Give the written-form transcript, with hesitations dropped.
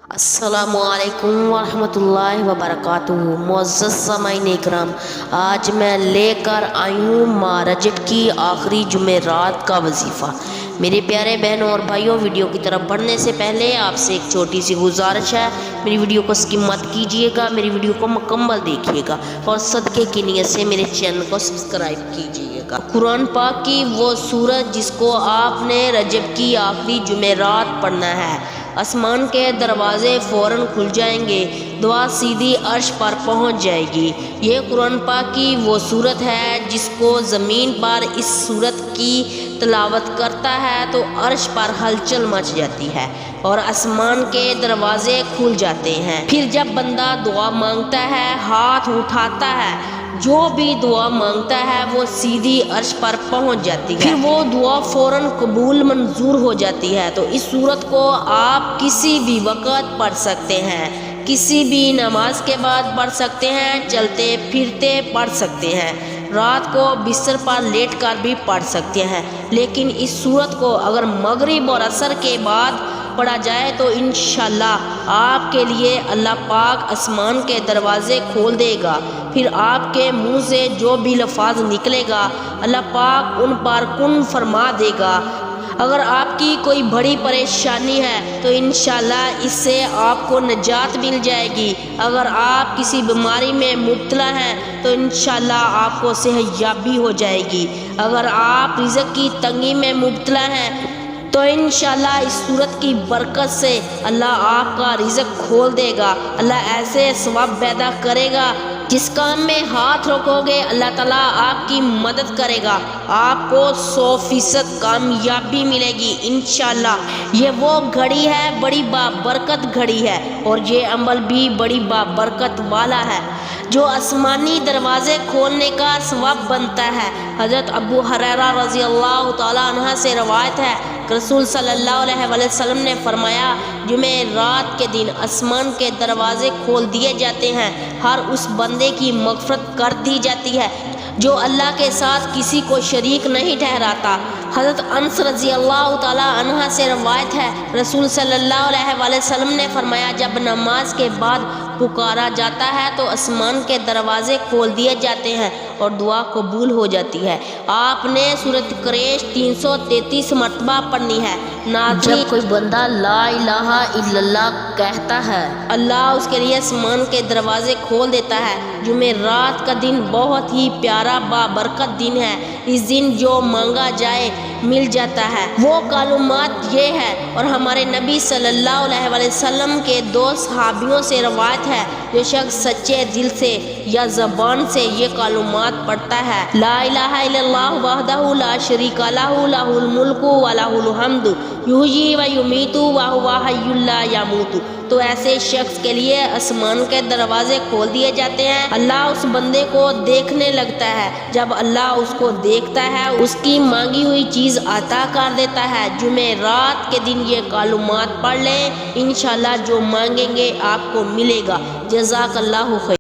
السلام علیکم ورحمۃ اللہ وبرکاتہ۔ معزز سامعین اکرام، آج میں لے کر آئی ہوں ماہ رجب کی آخری جمعرات کا وظیفہ۔ میرے پیارے بہنوں اور بھائیوں، ویڈیو کی طرف بڑھنے سے پہلے آپ سے ایک چھوٹی سی گزارش ہے، میری ویڈیو کو سکپ مت کیجیے گا، میری ویڈیو کو مکمل دیکھیے گا اور صدقے کی نیت سے میرے چینل کو سبسکرائب کیجیے گا۔ قرآن پاک کی وہ سورت جس کو آپ نے رجب کی آخری جمعرات پڑھنا ہے، آسمان کے دروازے فوراً کھل جائیں گے، دعا سیدھی عرش پر پہنچ جائے گی۔ یہ قرآن پاک کی وہ سورت ہے جس کو زمین پر اس سورت کی تلاوت کرتا ہے تو عرش پر ہلچل مچ جاتی ہے اور آسمان کے دروازے کھل جاتے ہیں۔ پھر جب بندہ دعا مانگتا ہے، ہاتھ اٹھاتا ہے، جو بھی دعا مانگتا ہے وہ سیدھی عرش پر پہنچ جاتی ہے، پھر وہ دعا فوراً قبول منظور ہو جاتی ہے۔ تو اس سورت کو آپ کسی بھی وقت پڑھ سکتے ہیں، کسی بھی نماز کے بعد پڑھ سکتے ہیں، چلتے پھرتے پڑھ سکتے ہیں، رات کو بستر پر لیٹ کر بھی پڑھ سکتے ہیں۔ لیکن اس سورت کو اگر مغرب اور عصر کے بعد پڑھا جائے تو انشاءاللہ آپ کے لیے اللہ پاک آسمان کے دروازے کھول دے گا، پھر آپ کے منہ سے جو بھی لفظ نکلے گا اللہ پاک ان پر کن فرما دے گا۔ اگر آپ کی کوئی بڑی پریشانی ہے تو انشاءاللہ اس سے آپ کو نجات مل جائے گی۔ اگر آپ کسی بیماری میں مبتلا ہیں تو انشاءاللہ آپ کو صحت یابی ہو جائے گی۔ اگر آپ رزق کی تنگی میں مبتلا ہیں تو انشاءاللہ اس سورت کی برکت سے اللہ آپ کا رزق کھول دے گا، اللہ ایسے ثواب پیدا کرے گا، جس کام میں ہاتھ رکھو گے اللہ تعالیٰ آپ کی مدد کرے گا، آپ کو 100% کامیابی ملے گی انشاءاللہ۔ یہ وہ گھڑی ہے، بڑی بابرکت گھڑی ہے، اور یہ عمل بھی بڑی بابرکت والا ہے جو آسمانی دروازے کھولنے کا ثواب بنتا ہے۔ حضرت ابو ہریرہ رضی اللہ تعالیٰ عنہ سے روایت ہے، رسول صلی اللہ علیہ وسلم نے فرمایا، جمعرات کے دن آسمان کے دروازے کھول دیے جاتے ہیں، ہر اس بندے کی مغفرت کر دی جاتی ہے جو اللہ کے ساتھ کسی کو شریک نہیں ٹھہراتا۔ حضرت انس رضی اللہ تعالیٰ عنہ سے روایت ہے، رسول صلی اللہ علیہ وسلم نے فرمایا، جب نماز کے بعد پکارا جاتا ہے تو آسمان کے دروازے کھول دیے جاتے ہیں اور دعا قبول ہو جاتی ہے۔ آپ نے سورۃ قریش 333 مرتبہ پڑھنی ہے۔ جب کوئی بندہ لا الہ الا اللہ کہتا ہے، اللہ اس کے لیے آسمان کے دروازے کھول دیتا ہے۔ جمعرات کا دن بہت ہی پیارا بابرکت دن ہے، اس دن جو مانگا جائے مل جاتا ہے۔ وہ معلومات یہ ہے، اور ہمارے نبی صلی اللہ علیہ وسلم کے 2 صحابیوں سے روایت ہے، جو شخص سچے دل سے یا زبان سے یہ کلمات پڑھتا ہے، لا الہ الا اللہ وحدہ لا شریک لہ لہ الملک و لہ الحمد یحیی و یمیت وہو حی لا یموت، تو ایسے شخص کے لیے آسمان کے دروازے کھول دیے جاتے ہیں۔ اللہ اس بندے کو دیکھنے لگتا ہے، جب اللہ اس کو دیکھتا ہے اس کی مانگی ہوئی چیز عطا کر دیتا ہے۔ جمعرات کے دن یہ کلمات پڑھ لیں، انشاءاللہ جو مانگیں گے آپ کو ملے گا۔ جزاک اللہ خیر۔